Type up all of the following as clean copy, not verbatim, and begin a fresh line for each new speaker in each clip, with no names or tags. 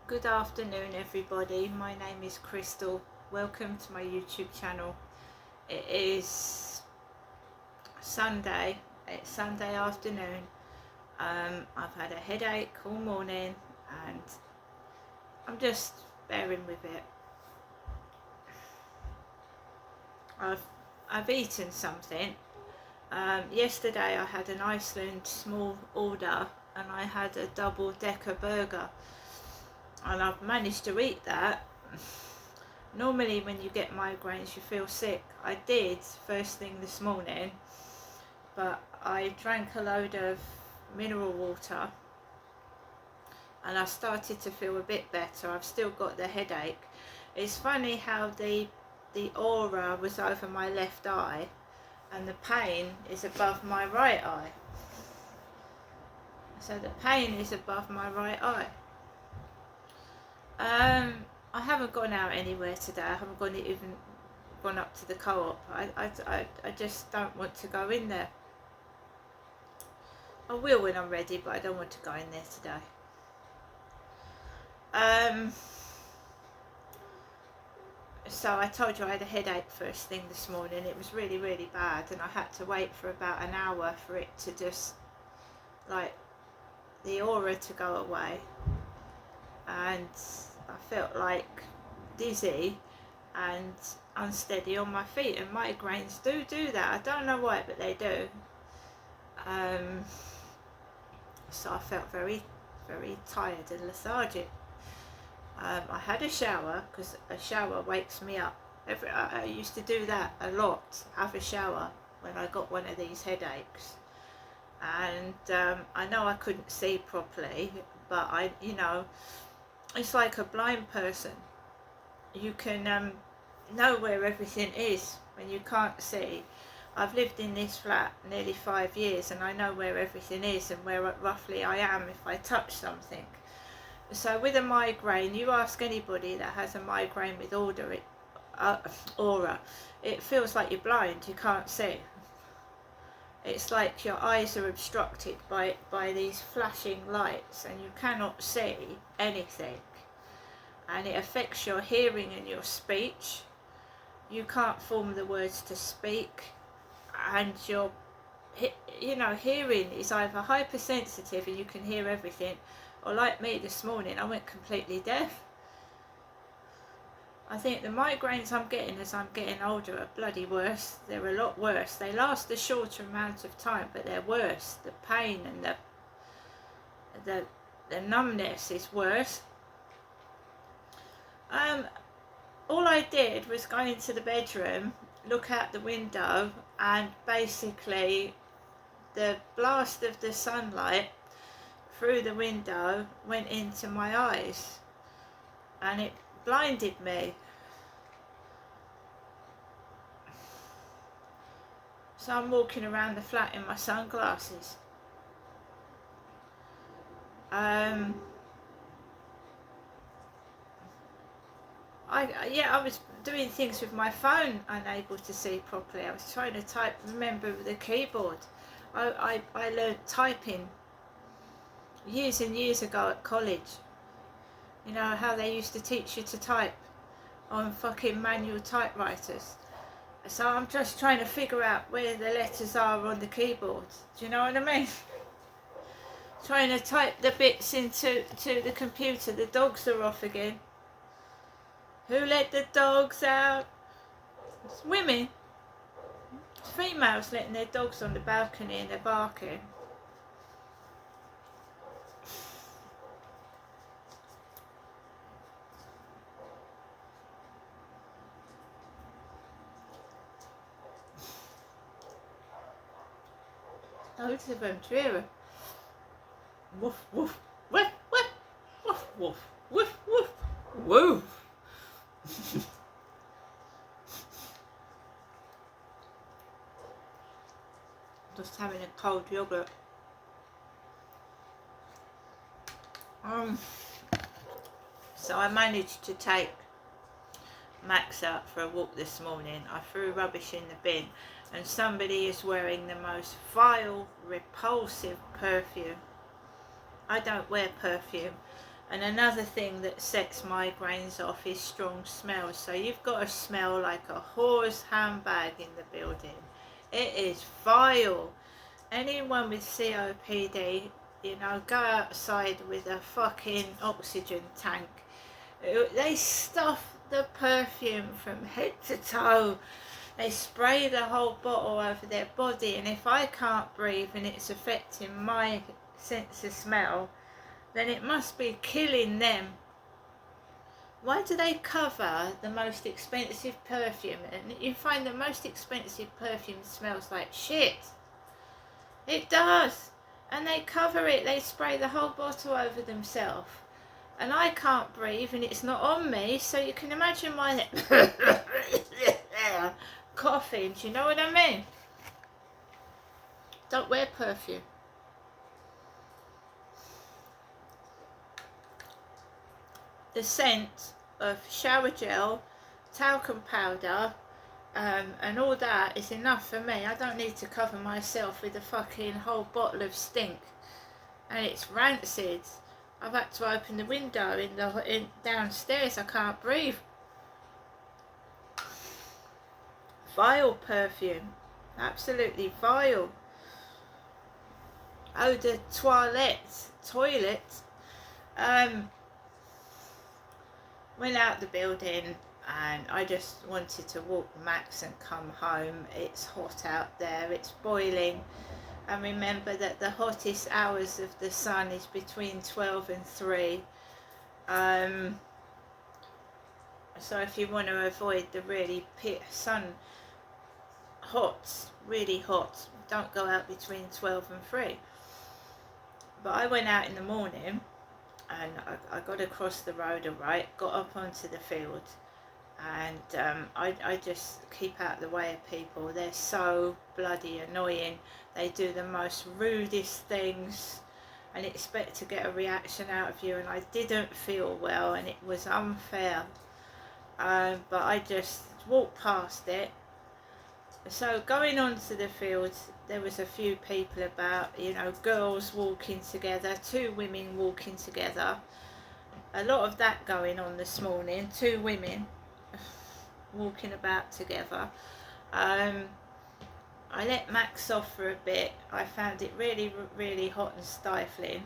Good afternoon everybody, my name is Crystal. Welcome to my YouTube channel. It is Sunday, it's Sunday afternoon. I've had a headache all morning and I'm just bearing with it. I've eaten something. Yesterday I had an Iceland small order and I had a double-decker burger. And I've managed to eat that. Normally when you get migraines you feel sick. I did first thing this morning, but I drank a load of mineral water and I started to feel a bit better. I've still got the headache. It's funny how the aura was over my left eye and the pain is above my right eye. So the pain is above my right eye. I haven't gone out anywhere today. I haven't even gone up to the co-op. I just don't want to go in there. I will when I'm ready, but I don't want to go in there today. So I told you I had a headache first thing this morning. It was really, really bad, and I had to wait for about an hour for it to just, like, the aura to go away. And I felt like dizzy and unsteady on my feet, and migraines do that. I don't know why, but they do. So I felt very, very tired and lethargic. I had a shower because a shower wakes me up. I used to do that a lot, have a shower when I got one of these headaches. And I know I couldn't see properly, but it's like a blind person. You can know where everything is when you can't see. I've lived in this flat nearly 5 years and I know where everything is and where roughly I am if I touch something. So with a migraine, you ask anybody that has a migraine with aura, it feels like you're blind, you can't see. It's like your eyes are obstructed by these flashing lights and you cannot see anything. And it affects your hearing and your speech. You can't form the words to speak, and your hearing is either hypersensitive and you can hear everything, or like me this morning, I went completely deaf. I think the migraines I'm getting as I'm getting older are bloody worse. They're a lot worse. They last a shorter amount of time, but they're worse. The pain and the numbness is worse. All I did was go into the bedroom, look out the window, and basically the blast of the sunlight through the window went into my eyes and it blinded me. So I'm walking around the flat in my sunglasses. I was doing things with my phone, unable to see properly. I was trying to type, remember the keyboard. I learned typing years and years ago at college. You know how they used to teach you to type on fucking manual typewriters. So I'm just trying to figure out where the letters are on the keyboard. Do you know what I mean? Trying to type the bits into the computer. The dogs are off again. Who let the dogs out? It's women. It's females letting their dogs on the balcony and they're barking. Loads of them, too. Woof, woof, woof, woof, woof, woof, woof, woof, woof. Just having a cold yogurt. So I managed to take Max out for a walk this morning. I threw rubbish in the bin and somebody is wearing the most vile, repulsive perfume. I don't wear perfume, And another thing that sets migraines off is strong smells. So you've got to smell like a whore's handbag in the building. It is vile. Anyone with COPD, you know, go outside with a fucking oxygen tank. They stuff the perfume from head to toe. They spray the whole bottle over their body, and if I can't breathe and it's affecting my sense of smell, then it must be killing them. Why do they cover the most expensive perfume? And you find the most expensive perfume smells like shit. It does. And they cover it, they spray the whole bottle over themselves. And I can't breathe and it's not on me, so you can imagine my coughing, do you know what I mean? Don't wear perfume. The scent of shower gel, talcum powder, and all that is enough for me. I don't need to cover myself with a fucking whole bottle of stink. And it's rancid. I've had to open the window in downstairs. I can't breathe. Vile perfume. Absolutely vile. Eau de toilet. Went out the building and I just wanted to walk Max and come home. It's hot out there, it's boiling. And remember that the hottest hours of the sun is between 12 and 3. So if you want to avoid the really really hot, don't go out between 12 and 3. But I went out in the morning and I got across the road alright, got up onto the field, and I just keep out the way of people. They're so bloody annoying. They do the most rudest things and expect to get a reaction out of you, and I didn't feel well and it was unfair, but I just walked past it. So going on to the field, there was a few people about, you know, girls walking together, 2 women walking together. A lot of that going on this morning, 2 women walking about together. I let Max off for a bit. I found it really, really hot and stifling.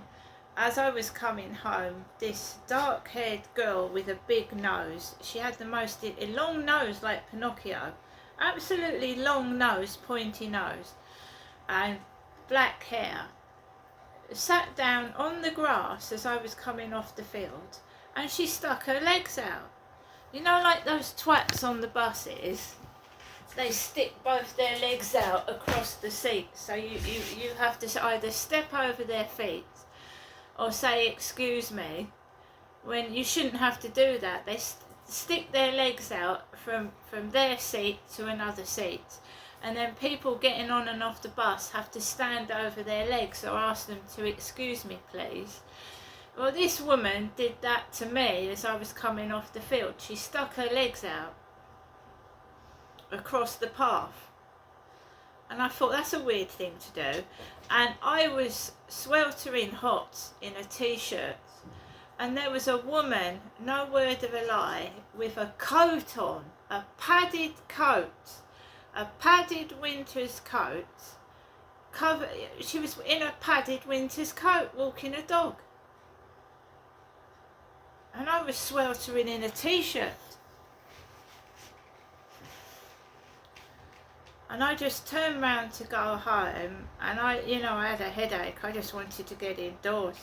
As I was coming home, this dark-haired girl with a big nose, she had the most long nose like Pinocchio, absolutely long nose, pointy nose, and black hair, sat down on the grass as I was coming off the field, and she stuck her legs out. You know, like those twats on the buses, they stick both their legs out across the seat, so you have to either step over their feet or say excuse me, when you shouldn't have to do that. They stick their legs out from their seat to another seat, and then people getting on and off the bus have to stand over their legs or ask them to excuse me please. Well, this woman did that to me as I was coming off the field. She stuck her legs out across the path, and I thought that's a weird thing to do. And I was sweltering hot in a t-shirt, and there was a woman, no word of a lie, with a coat on, a padded coat, a padded winter's coat. She was in a padded winter's coat walking a dog, and I was sweltering in a t-shirt. And I just turned round to go home, and I had a headache. I just wanted to get indoors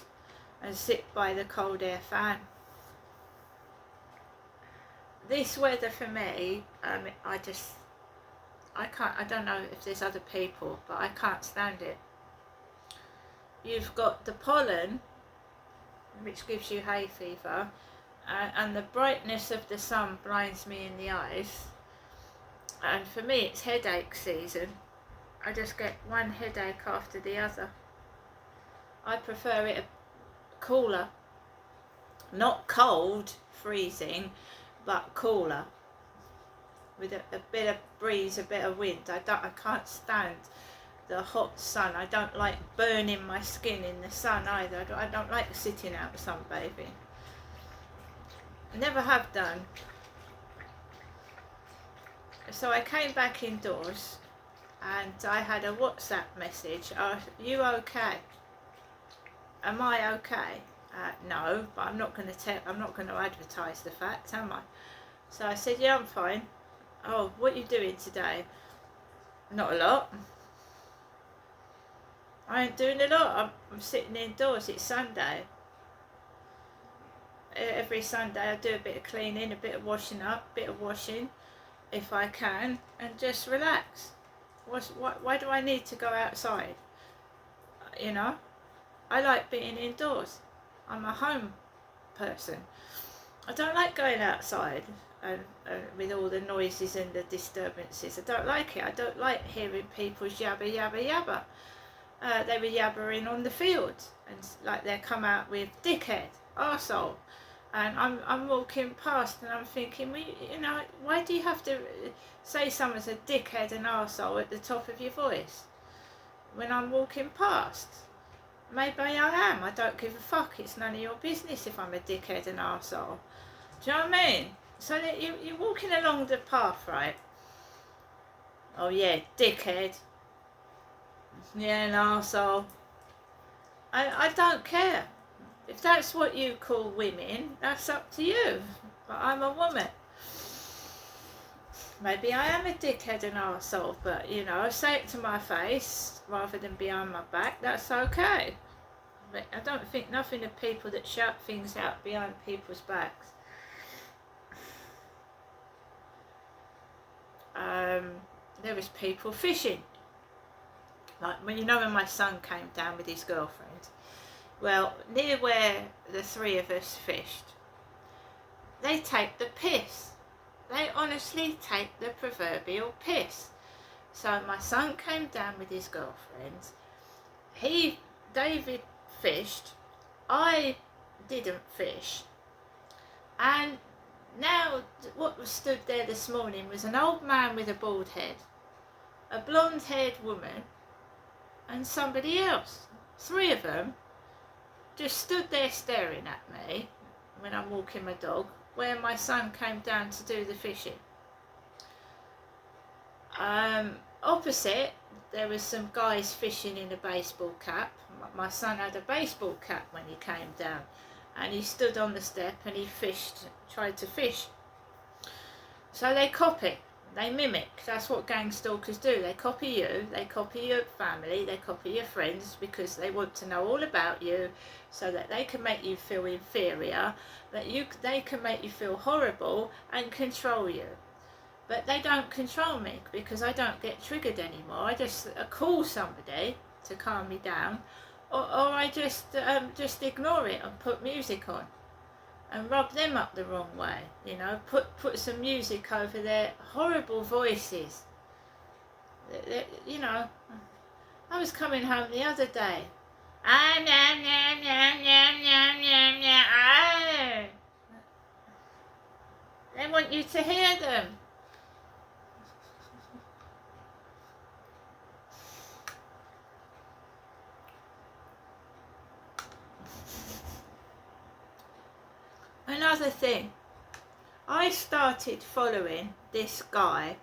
and sit by the cold air fan. This weather for me, I don't know if there's other people, but I can't stand it. You've got the pollen, which gives you hay fever, and the brightness of the sun blinds me in the eyes. And for me it's headache season. I just get one headache after the other. I prefer it cooler, not cold, freezing, but cooler, with a bit of breeze, a bit of wind. I can't stand the hot sun. I don't like burning my skin in the sun either. I don't like sitting out sunbathing. Never have done. So I came back indoors and I had a WhatsApp message. Are you okay? Am I okay? No, but I'm not going to advertise the fact, am I? So I said, yeah, I'm fine. Oh, what are you doing today? Not a lot. I ain't doing a lot. I'm sitting indoors. It's Sunday. Every Sunday I do a bit of cleaning, a bit of washing up, a bit of washing if I can, and just relax. Why do I need to go outside? You know, I like being indoors. I'm a home person. I don't like going outside and with all the noises and the disturbances. I don't like it. I don't like hearing people's yabba yabba yabba. They were yabbering on the field, and like they come out with dickhead, arsehole, and I'm walking past and I'm thinking, well, you know, why do you have to say someone's a dickhead and arsehole at the top of your voice when I'm walking past? Maybe I am. I don't give a fuck. It's none of your business if I'm a dickhead and arsehole. Do you know what I mean? So that you're walking along the path, right? Oh yeah, dickhead. Yeah, an arsehole. I don't care. If that's what you call women, that's up to you. But I'm a woman. Maybe I am a dickhead and arsehole, but you know, say it to my face rather than behind my back, that's okay. But I don't think nothing of people that shout things out behind people's backs. There was people fishing. Like when my son came down with his girlfriend, well, near where the three of us fished, they take the piss. They honestly take the proverbial piss. So my son came down with his girlfriend. David fished. I didn't fish. And now what was stood there this morning was an old man with a bald head, a blonde-haired woman, and somebody else. Three of them just stood there staring at me when I'm walking my dog, where my son came down to do the fishing. Opposite, there was some guys fishing in a baseball cap. My son had a baseball cap when he came down, and he stood on the step and he tried to fish. So they copy, they mimic. That's what gang stalkers do. They copy you, they copy your family, they copy your friends, because they want to know all about you so that they can make you feel inferior, they can make you feel horrible and control you. But they don't control me because I don't get triggered anymore. I just call somebody to calm me down, or I just ignore it and put music on and rub them up the wrong way, you know, put some music over their horrible voices. You know, I was coming home the other day. They want you to hear them. Another thing, I started following this guy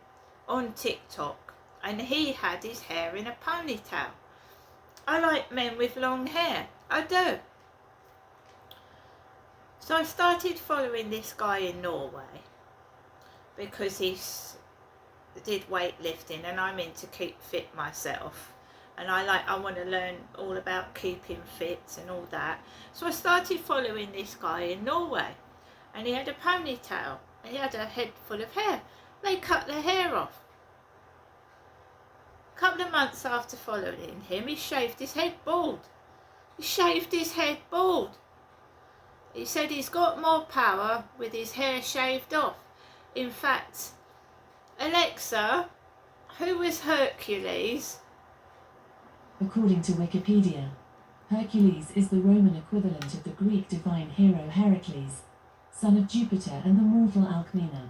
on TikTok, and he had his hair in a ponytail. I like men with long hair, I do. So I started following this guy in Norway because he did weightlifting, and I'm into keep fit myself. And I want to learn all about keeping fit and all that. So I started following this guy in Norway, and he had a ponytail, and he had a head full of hair. They cut the hair off. A couple of months after following him, he shaved his head bald. He shaved his head bald. He said he's got more power with his hair shaved off. In fact, Alexa, who was Hercules?
According to Wikipedia, Hercules is the Roman equivalent of the Greek divine hero Heracles, son of Jupiter and the mortal Alcmena.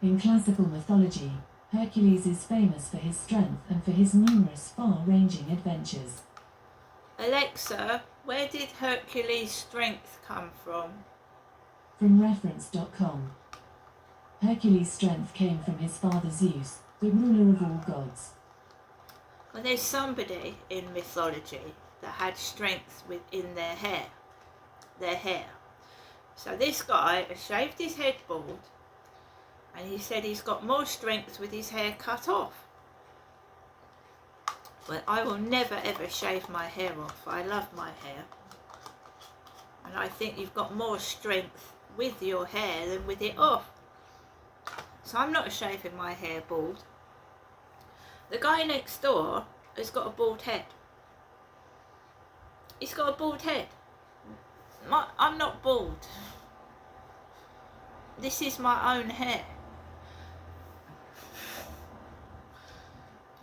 In classical mythology, Hercules is famous for his strength and for his numerous far-ranging adventures.
Alexa, where did Hercules' strength come from?
From reference.com. Hercules' strength came from his father Zeus, the ruler of all gods.
Well, there's somebody in mythology that had strength within their hair. So this guy has shaved his head bald, and he said he's got more strength with his hair cut off. Well, I will never ever shave my hair off. I love my hair. And I think you've got more strength with your hair than with it off. So I'm not shaving my hair bald. The guy next door has got a bald head. He's got a bald head. I'm not bald. This is my own hair.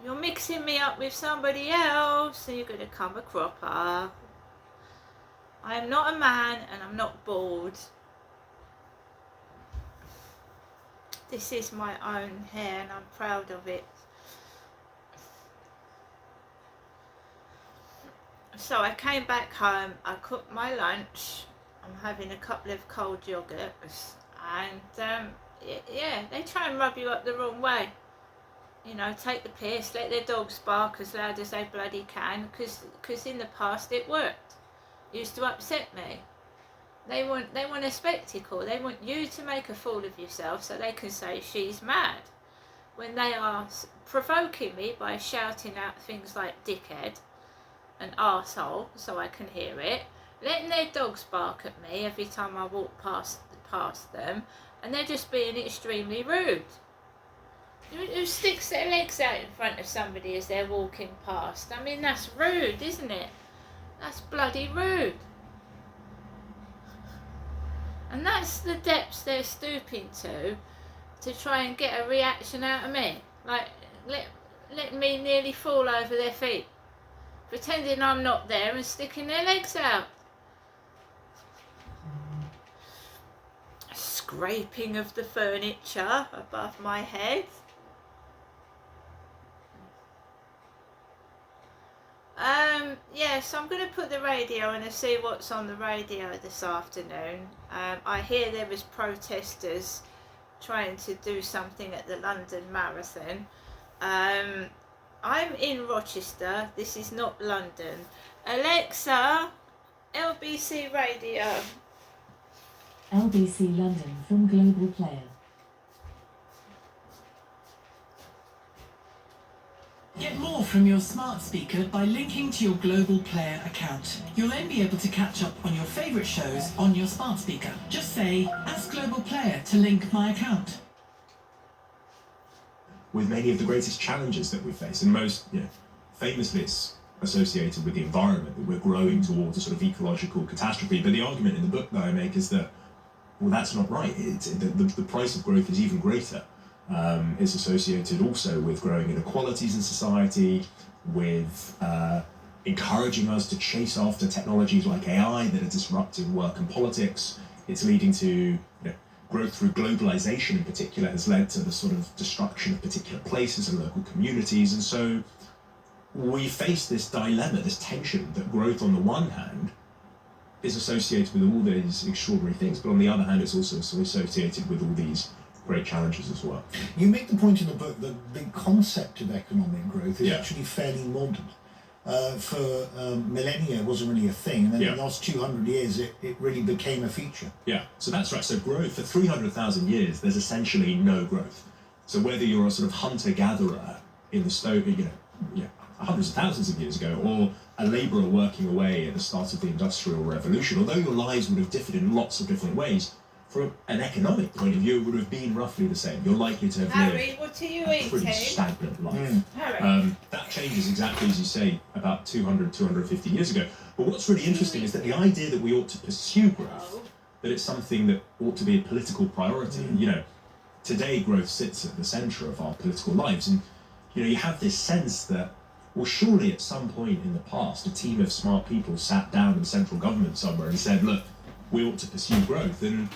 You're mixing me up with somebody else, so you're going to come a cropper. I am not a man and I'm not bald. This is my own hair and I'm proud of it. So I came back home, I cooked my lunch, I'm having a couple of cold yogurts, and yeah, they try and rub you up the wrong way. You know, take the piss, let their dogs bark as loud as they bloody can, because in the past it worked. It used to upset me. They want a spectacle, they want you to make a fool of yourself so they can say she's mad, when they are provoking me by shouting out things like dickhead and arsehole so I can hear it, letting their dogs bark at me every time I walk past them, and they're just being extremely rude. Who sticks their legs out in front of somebody as they're walking past? I mean, that's rude, isn't it? That's bloody rude. And that's the depths they're stooping to try and get a reaction out of me. Like, let me nearly fall over their feet, pretending I'm not there and sticking their legs out. Scraping of the furniture above my head. Yeah, so I'm going to put the radio on and see what's on the radio this afternoon. I hear there was protesters trying to do something at the London Marathon. I'm in Rochester, this is not London. Alexa, LBC Radio.
LBC London from Global Player.
Get more from your smart speaker by linking to your Global Player account. You'll then be able to catch up on your favourite shows on your smart speaker. Just say, ask Global Player to link my account.
With many of the greatest challenges that we face, and most, famously it's associated with the environment, that we're growing towards a sort of ecological catastrophe. But the argument in the book that I make is that, well, that's not right. The price of growth is even greater. It's associated also with growing inequalities in society, with encouraging us to chase after technologies like AI that are disrupting work and politics. It's leading to growth through globalization in particular has led to the sort of destruction of particular places and local communities. And so we face this dilemma, this tension, that growth on the one hand is associated with all these extraordinary things, but on the other hand it's also associated with all these great challenges as well.
You make the point in the book that the concept of economic growth is actually fairly modern. For millennia it wasn't really a thing, and then in the last 200 years it really became a feature.
Yeah, so that's right. So growth, for 300,000 years, there's essentially no growth. So whether you're a sort of hunter-gatherer in the stone, hundreds of thousands of years ago, or a labourer working away at the start of the Industrial Revolution, although your lives would have differed in lots of different ways, from an economic point of view, it would have been roughly the same. You're likely to have
Harry, what are you
lived a pretty
eating?
stagnant life. That changes exactly as you say about 200, 250 years ago. But what's really interesting is that the idea that we ought to pursue growth, that it's something that ought to be a political priority. Today growth sits at the centre of our political lives, and you have this sense that, well, surely at some point in the past, a team of smart people sat down in central government somewhere and said, look, we ought to pursue growth. And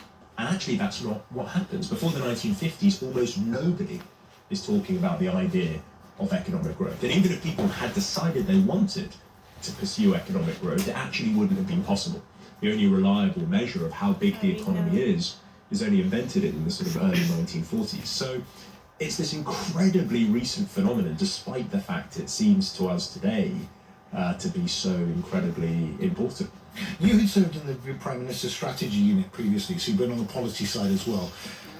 actually that's not what happens. Before the 1950s, almost nobody is talking about the idea of economic growth. And even if people had decided they wanted to pursue economic growth, it actually wouldn't have been possible. the only reliable measure of how big the economy is only invented in the sort of early 1940s. So it's this incredibly recent phenomenon, despite the fact it seems to us today to be so incredibly important.
You had served in the Prime Minister's Strategy Unit previously, so you've been on the policy side as well.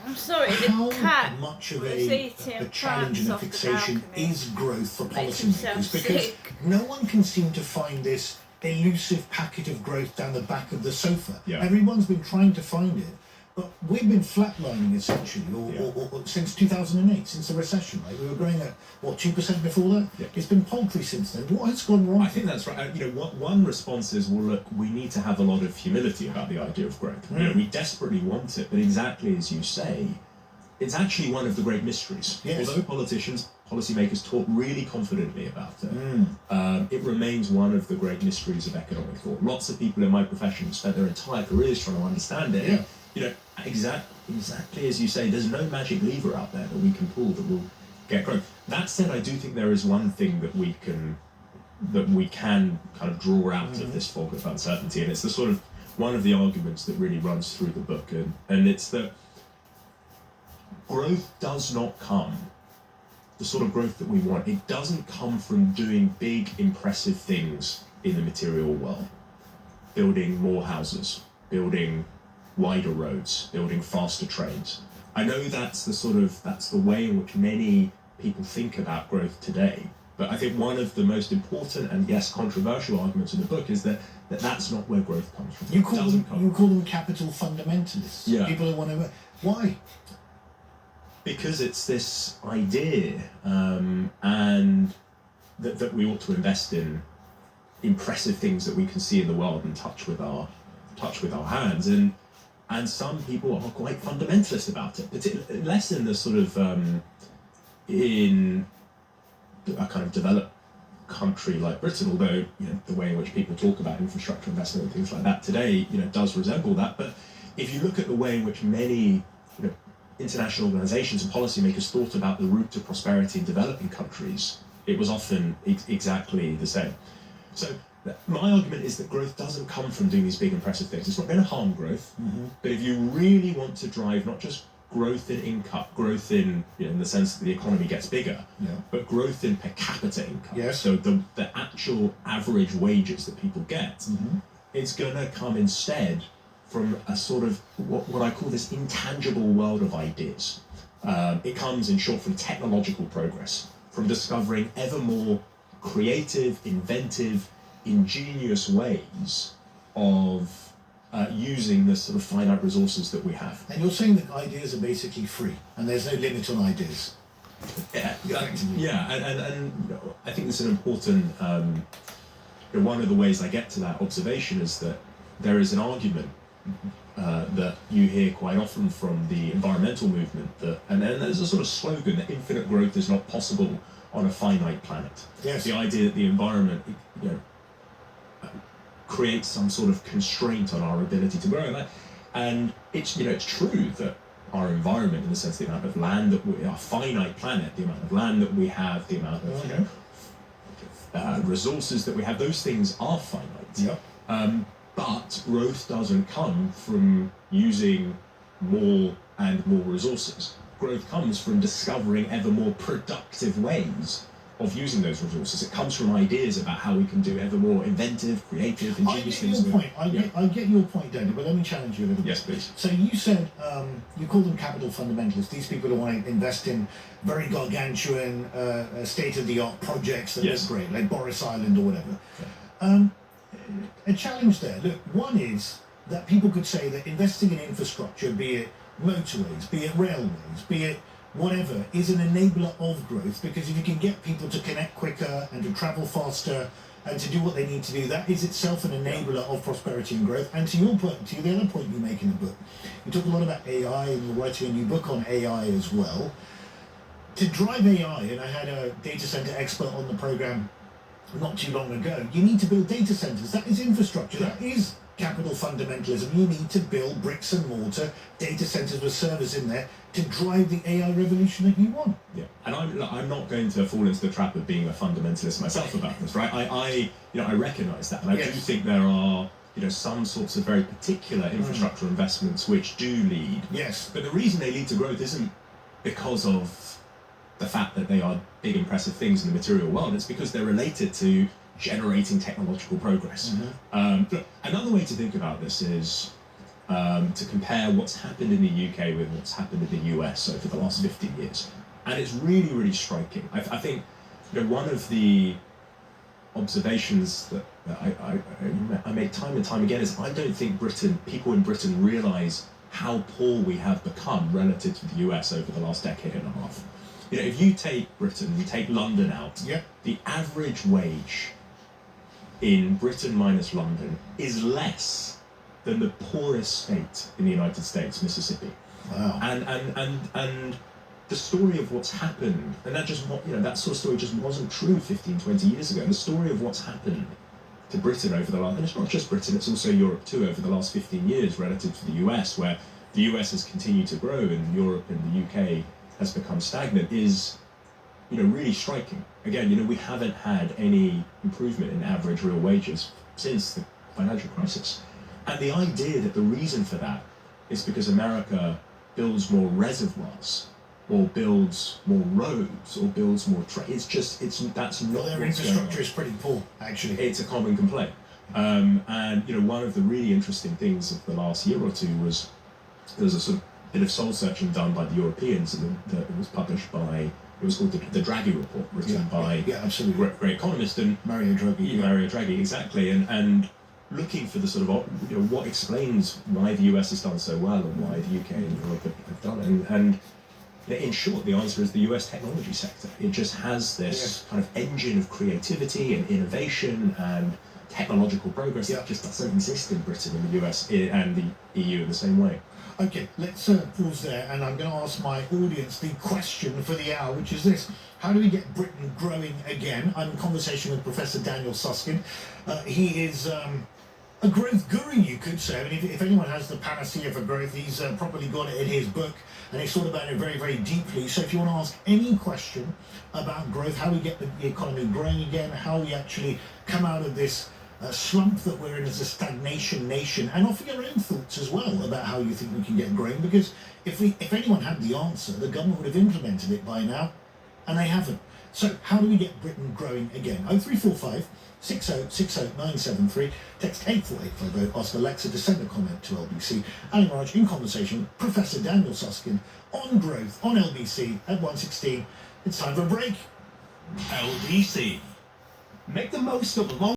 I'm sorry,
How
the cat
much of
was
a
eating
challenge and a
plants off the
fixation
balcony.
is growth for
Makes himself
policymakers? Because
sick.
no one can seem to find this elusive packet of growth down the back of the sofa.
Yeah.
Everyone's been trying to find it, but we've been flatlining essentially, or since 2008, since the recession. Right, we were growing at what 2% before that.
Yeah.
It's been paltry since then. What has gone wrong?
I think that's right. One response is, well, look, we need to have a lot of humility about the idea of growth. We desperately want it, but exactly as you say, it's actually one of the great mysteries.
Yes.
Although policymakers talk really confidently about it, it remains one of the great mysteries of economic thought. Lots of people in my profession have spent their entire careers trying to understand it.
Yeah.
Exactly as you say, there's no magic lever out there that we can pull that will get growth. That said, I do think there is one thing that we can kind of draw out of this fog of uncertainty, and it's the sort of one of the arguments that really runs through the book, and it's that growth does not come, the sort of growth that we want, it doesn't come from doing big, impressive things in the material world. Building more houses, building wider roads, building faster trains. I know that's the way in which many people think about growth today, but I think one of the most important and yes, controversial arguments in the book is that that's not where growth comes from.
You call them capital fundamentalists.
Yeah.
People who want to. Why?
Because it's this idea, and that we ought to invest in impressive things that we can see in the world and touch with our hands, and some people are quite fundamentalist about it, particularly less in the sort of in a kind of developed country like Britain, although the way in which people talk about infrastructure investment and things like that today does resemble that. But if you look at the way in which many international organizations and policymakers thought about the route to prosperity in developing countries, it was often exactly the same. So my argument is that growth doesn't come from doing these big impressive things. It's not going to harm growth, but if you really want to drive not just growth in income, growth in the sense that the economy gets bigger, but growth in per capita income, so the actual average wages that people get, it's going to come instead from a sort of what I call this intangible world of ideas. It comes, in short, from technological progress, from discovering ever more creative, inventive, ingenious ways of using the sort of finite resources that we have.
And you're saying that ideas are basically free, and there's no limit on ideas.
Yeah, and I think it's an important. One of the ways I get to that observation is that there is an argument that you hear quite often from the environmental movement and there's a sort of slogan that infinite growth is not possible on a finite planet.
Yes.
The idea that the environment creates some sort of constraint on our ability to grow, and it's true that our environment, in the sense the amount of land that our finite planet, the amount of land that we have, the amount of resources that we have, those things are finite. But growth doesn't come from using more and more resources. Growth comes from discovering ever more productive ways of using those resources. It comes from ideas about how we can do ever more inventive, creative, ingenious things.
I get your point, Daniel, but let me challenge you a little bit.
Yes, please.
So you said, you call them capital fundamentalists, these people who want to invest in very gargantuan, state-of-the-art projects that look great, like Boris Island or whatever. A challenge there. Look, one is that people could say that investing in infrastructure, be it motorways, be it railways, be it whatever, is an enabler of growth, because if you can get people to connect quicker and to travel faster and to do what they need to do, that is itself an enabler of prosperity and growth. And to your point, to the other point you make in the book, you talk a lot about AI, and you're writing a new book on AI as well. To drive AI, and I had a data center expert on the program not too long ago, you need to build data centers. That is infrastructure. That is capital fundamentalism. You need to build bricks and mortar data centers with servers in there to drive the AI revolution that you want.
Yeah, and I'm not going to fall into the trap of being a fundamentalist myself about this, right? I recognise that, and I do think there are some sorts of very particular infrastructure investments which do lead.
Yes.
But the reason they lead to growth isn't because of the fact that they are big, impressive things in the material world. It's because they're related to generating technological progress. But another way to think about this is to compare what's happened in the UK with what's happened in the US over the last 15 years. And it's really, really striking. I think one of the observations that I make time and time again is I don't think people in Britain realise how poor we have become relative to the US over the last decade and a half. If you take Britain, you take London out, the average wage in Britain minus London is less than the poorest state in the United States, Mississippi.
Wow.
And the story of what's happened, and that sort of story just wasn't true 15, 20 years ago. The story of what's happened to Britain over the last, and it's not just Britain, it's also Europe too, over the last 15 years relative to the US, where the US has continued to grow and Europe and the UK has become stagnant, is really striking. Again, we haven't had any improvement in average real wages since the financial crisis. And the idea that the reason for that is because America builds more reservoirs, or builds more roads, or builds more that's not
their
what's
infrastructure is pretty poor, actually.
It's a common complaint. And one of the really interesting things of the last year or two was there was a sort of bit of soul searching done by the Europeans that was published by, it was called the Draghi Report, written by
absolutely
great economist and
Mario Draghi.
Mario Draghi, exactly, and looking for the sort of what explains why the US has done so well and why the UK and Europe have done it. And in short, the answer is the US technology sector. It just has this kind of engine of creativity and innovation and technological progress that just doesn't exist in Britain and the US and the EU in the same way.
Okay, let's pause there, and I'm going to ask my audience the question for the hour, which is this: how do we get Britain growing again? I'm in conversation with Professor Daniel Susskind. He is a growth guru, you could say. I mean, if anyone has the panacea for growth, he's probably got it in his book, and he's thought about it very, very deeply. So if you want to ask any question about growth, how we get the economy growing again, how we actually come out of this slump that we're in as a stagnation nation, and offer your own thoughts as well about how you think we can get growing, because if anyone had the answer, the government would have implemented it by now, and they haven't. So how do we get Britain growing again? 0345 6060 973, text 84850, ask Alexa to send a comment to LBC. Ali Raj in conversation with Professor Daniel Susskind on growth on LBC at 1:16. It's time for a break.
LBC.
Make the most of the long